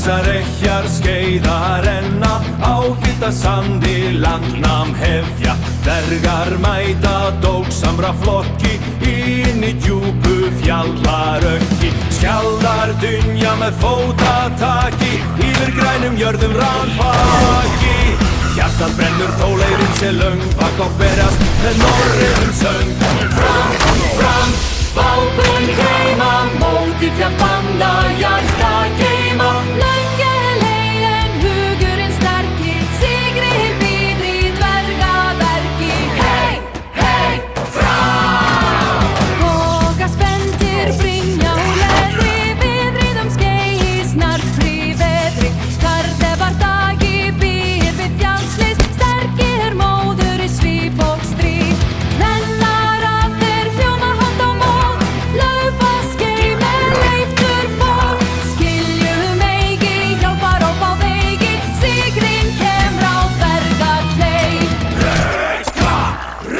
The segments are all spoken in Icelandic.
Laxar, ekkjar, skeiðar renna á hvíta sandi landnám hefja. Dvergar mæta dógsamra flokki inn í djúpu fjallarökki. Skjaldar dynja með fótataki yfir grænum jörðum rannbaki. Hjartað brennur þó leiðin sé löng, bakokk berast með norröðum söng. Fram, fram, bápun geyma, móti fjallbanda hjarta geyma. Lönge leiðin, hugurinn sterki, sigri býr í dvergaverki. Hei, hei, fram! Boga spenntir, brynja og leðri, viðriðum skei í snarpri veðri. Kardebar dagi býr við fjallslist, sterkir móður í svip og stríð. Vennar allir hljóma hand á mót, laupa skei með leiftur fót. Skiljum eigi, hjálpar upp á vegi, sigrinn kemur á dvergakleif. Reka,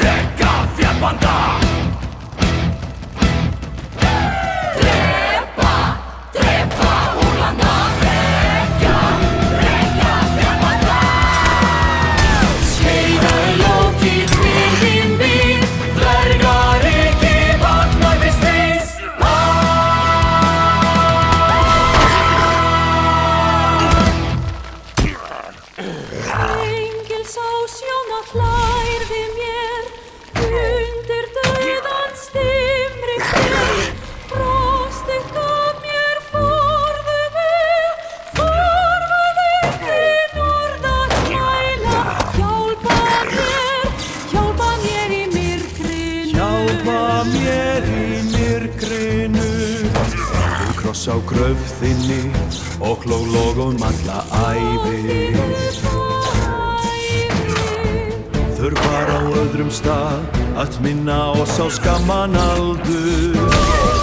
reka fjallbanda. Drepa, drepa úlfana. Rekja, rekja fjallbanda. Skeiða er lokið, smiðinn býr, dvergar ekki vaknar við stríðs. Engil sá sjóna hlær við mér, undir dauðans dimri ber. Brostið gaf mér forðu vel, þorfað ekki norð að kæla. Hjálpa mér í myrkrinu. Hjálpa mér í myrkrinu. Kross á gröf þinni og hló logun alla ævi. Þurfar á öðrum stað að minna oss á skamman aldur.